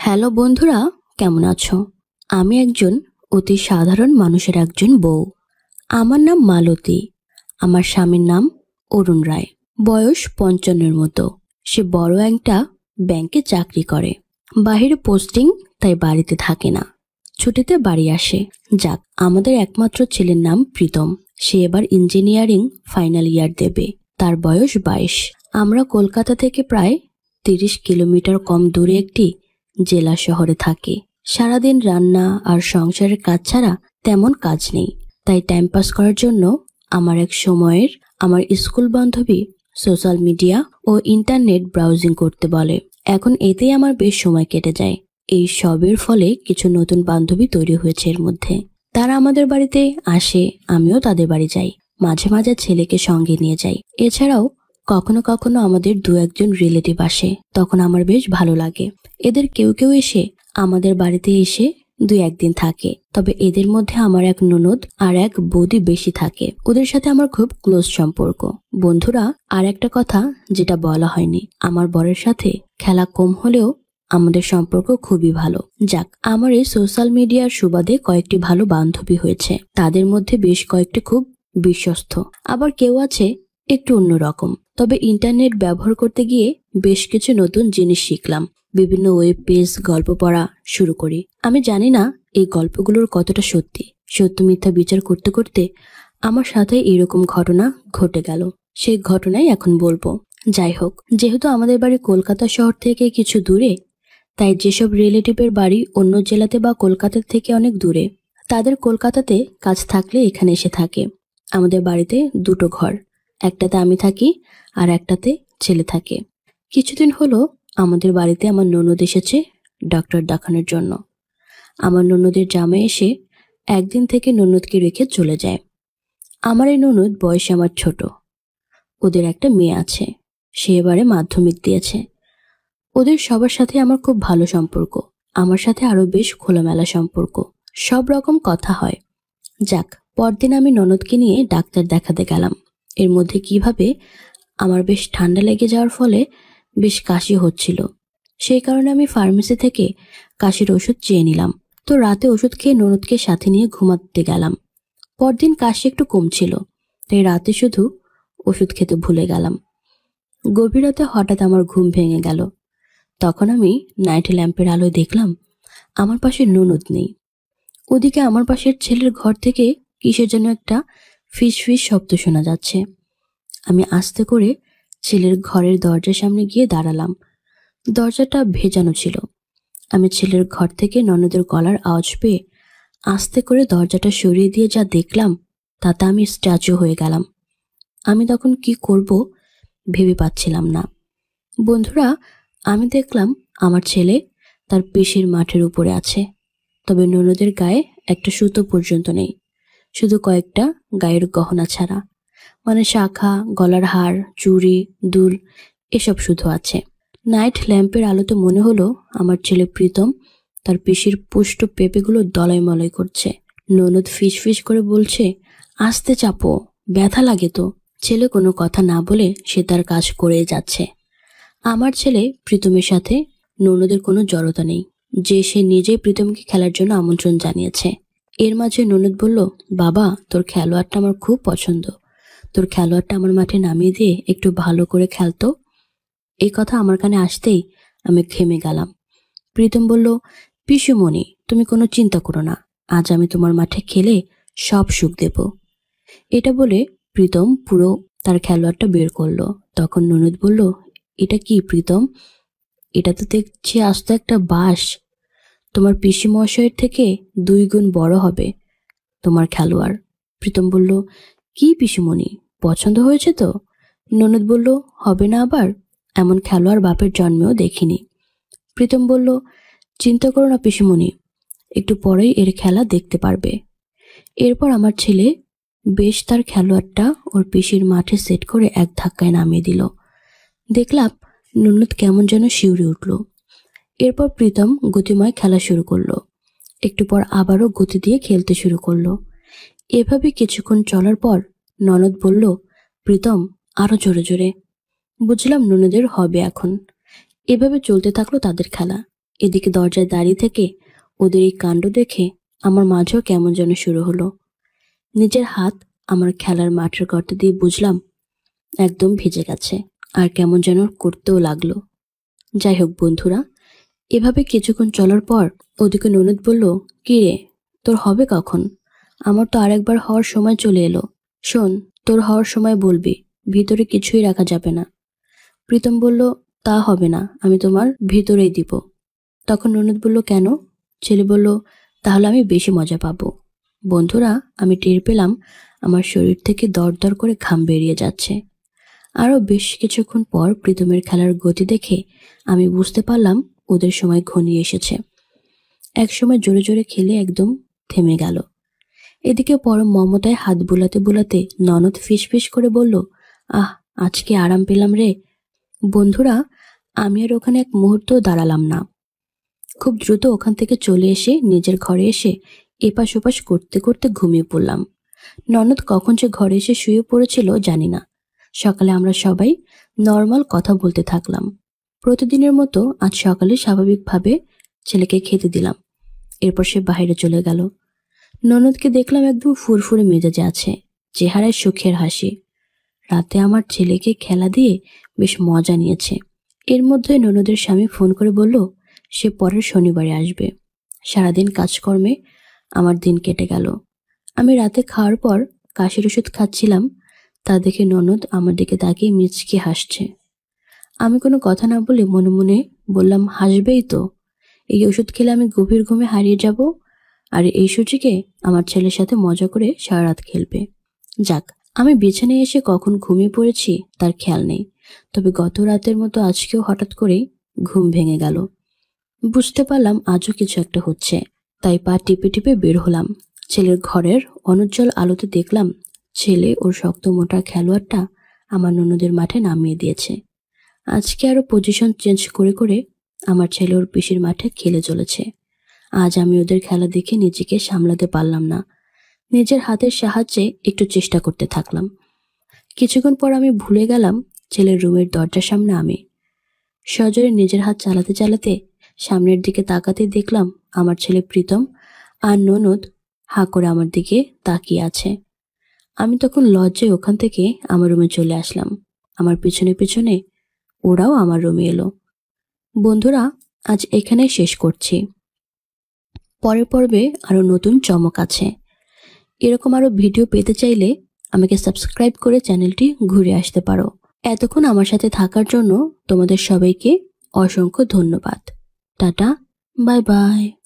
Hello বন্ধুরা, কেমন আছো? আমি একজন অতি সাধারণ মানুষের একজন বউ। আমার নাম মালতী। আমার স্বামীর নাম অরুণ রায়। বয়স 55-এর মতো। সে বড় একটা ব্যাংকে চাকরি করে। বাইরে পোস্টিং, তাই বাড়িতে থাকে না। ছুটিতে বাড়ি আসে। যাক, আমাদের একমাত্র ছেলের নাম প্রীতম। সে এবার ইঞ্জিনিয়ারিং ফাইনাল ইয়ার দেবে। তার বয়স 22। আমরা কলকাতা থেকে প্রায় 30 কিলোমিটার কম দূরে একটি জেলা শহরে থাকি। সারাদিন রান্না আর সংসারের কাজ ছাড়া তেমন কাজ নেই। তাই টাইম পাস করার জন্য আমার স্কুল বান্ধবী সোশ্যাল মিডিয়া ও ইন্টারনেট ব্রাউজিং করতে বলে। এখন এতেই আমার বেশ সময় কেটে যায়। এই সবের ফলে কিছু নতুন বান্ধবী তৈরি হয়েছে এর মধ্যে। তারা আমাদের বাড়িতে আসে, আমিও তাদের বাড়ি যাই। মাঝে মাঝে ছেলেকে সঙ্গে নিয়ে যাই। এছাড়াও কখনো কখনো আমাদের দু একজন রিলেটিভ আসে, তখন আমার বেশ ভালো লাগে। এদের কেউ কেউ এসে আমাদের বাড়িতে এসে 2-1 দিন থাকে। তবে এদের মধ্যে আমার এক ননদ আর এক বৌদি বেশি থাকে। ওদের সাথে আমার খুব ক্লোজ সম্পর্ক। বন্ধুরা, আর একটা কথা যেটা বলা হয়নি, আমার বরের সাথে খেলা কম হলেও আমাদের সম্পর্ক খুবই ভালো। যাক, আমার এই সোশ্যাল মিডিয়ার সুবাদে কয়েকটি ভালো বান্ধবী হয়েছে। তাদের মধ্যে বেশ কয়েকটি খুব বিশ্বস্ত, আবার কেউ আছে একটু অন্যরকম। তবে ইন্টারনেট ব্যবহার করতে গিয়ে বেশ কিছু নতুন জিনিস শিখলাম। বিভিন্ন ওয়েব পেজ, গল্প পড়া শুরু করি। আমি জানি না এই গল্পগুলোর কতটা সত্যি। সত্য মিথ্যা বিচার করতে করতে আমার সাথে এরকম ঘটনা ঘটে গেল। সেই ঘটনাই এখন বলবো। যাই হোক, যেহেতু আমাদের বাড়ি কলকাতা শহর থেকে কিছু দূরে, তাই যেসব রিলেটিভের বাড়ি অন্য জেলাতে বা কলকাতার থেকে অনেক দূরে, তাদের কলকাতাতে কাজ থাকলে এখানে এসে থাকে। আমাদের বাড়িতে দুটো ঘর, একটাতে আমি থাকি আর একটাতে ছেলে থাকে। কিছুদিন হলো আমাদের বাড়িতে আমার ননদ এসেছে ডাক্তার দেখানোর জন্য। আমার ননদের জামাই এসে একদিন থেকে ননদকে রেখে চলে যায়। আমার এই ননদ বয়সে আমার ছোট। ওদের একটা মেয়ে আছে, সে এবারে মাধ্যমিক দিয়েছে। ওদের সবার সাথে আমার খুব ভালো সম্পর্ক। আমার সাথে আরো বেশ খোলামেলা সম্পর্ক, সব রকম কথা হয়। যাক, পরদিন আমি ননদকে নিয়ে ডাক্তার দেখাতে গেলাম। এর মধ্যে কিভাবে আমার বেশ ঠান্ডা লেগে যাওয়ার ফলে বেশ কাশি হচ্ছিল। সেই কারণে আমি ফার্মেসি থেকে কাশির ওষুধ চেয়ে নিলাম। তো রাতে ওষুধ খেয়ে ননদকে সাথে নিয়ে ঘুমাতে গেলাম। পরদিন কাশি একটু কমছিল, তাই রাতে শুধু ওষুধ খেতে ভুলে গেলাম। গভীর রাতে হঠাৎ আমার ঘুম ভেঙে গেল। তখন আমি নাইট ল্যাম্পের আলোয় দেখলাম আমার পাশে ননদ নেই। ওদিকে আমার পাশের ছেলের ঘর থেকে কিসের যেন একটা ফিস ফিস শব্দ শোনা যাচ্ছে। আমি আস্তে করে ছেলের ঘরের দরজার সামনে গিয়ে দাঁড়ালাম। দরজাটা ভেজানো ছিল। আমি ছেলের ঘর থেকে ননদের গলার আওয়াজ পেয়ে আস্তে করে দরজাটা সরিয়ে দিয়ে যা দেখলাম, তাতে আমি স্ট্যাচু হয়ে গেলাম। আমি তখন কি করব ভেবে পাচ্ছিলাম না। বন্ধুরা, আমি দেখলাম আমার ছেলে তার পিসির মাঠের উপরে আছে। তবে ননদের গায়ে একটা সুতো পর্যন্ত নেই, শুধু কয়েকটা গায়ের গহনা ছাড়া। মানে শাখা, গলার হার, চুড়ি, দুল এসব শুধু আছে। নাইট ল্যাম্পের আলোতে মনে হলো আমার ছেলে প্রীতম তার পিসির পুষ্ট পেঁপেগুলো দলাই মলাই করছে। ননদ ফিস ফিস করে বলছে, আস্তে চাপো, ব্যথা লাগে তো। ছেলে কোনো কথা না বলে সে তার কাজ করে যাচ্ছে। আমার ছেলে প্রীতমের সাথে ননদের কোনো জড়তা নেই, যে সে নিজেই প্রীতমকে খেলার জন্য আমন্ত্রণ জানিয়েছে। এর মাঝে ননদ বলল, বাবা, তোর খেলোয়াড়টা আমার খুব পছন্দ। তোর খেলোয়াড়টা আমার মাঠে নামিয়ে দিয়ে একটু ভালো করে খেলতো। এই কথা আমার কানে আসতেই আমি থেমে গেলাম। প্রীতম বলল, পিসুমণি, তুমি কোনো চিন্তা করো না, আজ আমি তোমার মাঠে খেলে সব সুখ দেব। এটা বলে প্রীতম পুরো তার খেলোয়াড়টা বের করলো। তখন ননদ বলল, এটা কি প্রীতম? এটা তো দেখছি আস্ত একটা বাঁশ। তোমার পিসি মহাশয়ের থেকে 2 গুণ বড় হবে তোমার খেলোয়াড়। প্রীতম বলল, কি পিসুমণি, পছন্দ হয়েছে তো? ননদ বলল, হবে না আবার? এমন খেলোয়াড় বাপের জন্মেও দেখিনি। প্রীতম বলল, চিন্তা করো না পিসুমণি, একটু পরেই এর খেলা দেখতে পারবে। এরপর আমার ছেলে বেশ তার খেলোয়াড়টা ওর পিসির মাঠে সেট করে এক ধাক্কায় নামিয়ে দিল। দেখলাম ননদ কেমন যেন শিউরে উঠল। এরপর প্রীতম গতিময় খেলা শুরু করলো। একটু পর আবারও গতি দিয়ে খেলতে শুরু করলো। এভাবে কিছুক্ষণ চলার পর ননদ বলল, প্রীতম, আরো জোরে জোরে। বুঝলাম ননদের হবে এখন। এভাবে চলতে থাকলো তাদের খেলা। এদিকে দরজায় দাঁড়িয়ে থেকে ওদের এই কাণ্ড দেখে আমার মাঝেও কেমন যেন শুরু হলো। নিজের হাত আমার খেলার মাঠের গর্তে দিয়ে বুঝলাম একদম ভিজে গেছে, আর কেমন যেন করতেও লাগলো। যাই হোক বন্ধুরা, এভাবে কিছুক্ষণ চলার পর ওদিকে ননদ বলল, কি রে, তোর হবে কখন? আমার তো আরেকবার হওয়ার সময় চলে এলো। শোন, তোর হওয়ার সময় বলবি, ভিতরে কিছুই রাখা যাবে না। প্রীতম বলল, তা হবে না, আমি তোমার ভিতরেই দিব। তখন ননদ বলল, কেন? ছেলে বলল, তাহলে আমি বেশি মজা পাবো। বন্ধুরা, আমি টের পেলাম আমার শরীর থেকে দরদর করে ঘাম বেরিয়ে যাচ্ছে। আরও বেশ কিছুক্ষণ পর প্রীতমের খেলার গতি দেখে আমি বুঝতে পারলাম ওদের সময় ঘনিয়ে এসেছে। এক সময় জোরে জোরে খেলে একদম থেমে গেল। এদিকে পরম মমতায় হাত বুলাতে বুলাতে ননদ ফিসফিস করে বলল, আহ, আজকে আরাম পেলাম রে। বন্ধুরা, আমি আর ওখানে এক মুহূর্তও দাঁড়ালাম না। খুব দ্রুত ওখান থেকে চলে এসে নিজের ঘরে এসে এপাশ ওপাশ করতে করতে ঘুমিয়ে পড়লাম। ননদ কখন যে ঘরে এসে শুয়ে পড়েছিল জানি না। সকালে আমরা সবাই নর্মাল কথা বলতে থাকলাম। প্রতিদিনের মতো আজ সকালে স্বাভাবিকভাবে ছেলেকে খেতে দিলাম। এরপর সে বাইরে চলে গেল। ননদকে দেখলাম একদম ফুরফুরে মেজাজে আছে, চেহারায় সুখের হাসি। রাতে আমার ছেলেকে খেলা দিয়ে বেশ মজা নিয়েছে। এর মধ্যে ননদের স্বামী ফোন করে বলল সে পরের শনিবারে আসবে। সারাদিন কাজকর্মে আমার দিন কেটে গেল। আমি রাতে খাওয়ার পর কাশির ওষুধ খাচ্ছিলাম, তা দেখে ননদ আমার দিকে তাকিয়ে মিচকে হাসছে। আমি কোনো কথা না বলে মনে মনে বললাম, হাসবেই তো, এই ওষুধ খেলে আমি গভীর ঘুমে হারিয়ে যাব, আর এই সুযোগে আমার ছেলের সাথে মজা করে সারা রাত খেলবে। যাক, আমি বিছানায় এসে কখন ঘুমিয়ে পড়েছি তার খেয়াল নেই, তবে গত রাতের মতো আজকেও হঠাৎ করেই ঘুম ভেঙে গেল। বুঝতে পারলাম আজও কিছু একটা হচ্ছে, তাই পা টিপে টিপে বের হলাম। ছেলের ঘরের অনুজ্জ্বল আলোতে দেখলাম ছেলে ওর শক্ত মোটা খেলোয়াড়টা আমার ননদের মাঠে নামিয়ে দিয়েছে। আজকে আরো পজিশন চেঞ্জ করে করে আমার ছেলে ওর পিসির মাঠে খেলে চলেছে। আজ আমি ওদের খেলা দেখে নিজেকে সামলাতে পারলাম না। নিজের হাতের সাহায্যে একটু চেষ্টা করতে থাকলাম। কিছুক্ষণ পর আমি ভুলে গেলাম ছেলের রুমের দরজার সামনে আমি। সজোরে নিজের হাত চালাতে চালাতে সামনের দিকে তাকাতে দেখলাম আমার ছেলে প্রীতম আর ননদ হাঁ করে আমার দিকে তাকিয়ে আছে। আমি তখন লজ্জায় ওখান থেকে আমার রুমে চলে আসলাম। আমার পিছনে পিছনে ওরাও আমার রুমে এলো। বন্ধুরা, আজ এখানেই শেষ করছি। পরের পর্বে আরো নতুন চমক আছে। এরকম আরো ভিডিও পেতে চাইলে আমাকে সাবস্ক্রাইব করে চ্যানেলটি ঘুরে আসতে পারো। এতক্ষণ আমার সাথে থাকার জন্য তোমাদের সবাইকে অসংখ্য ধন্যবাদ। Tata, bye bye.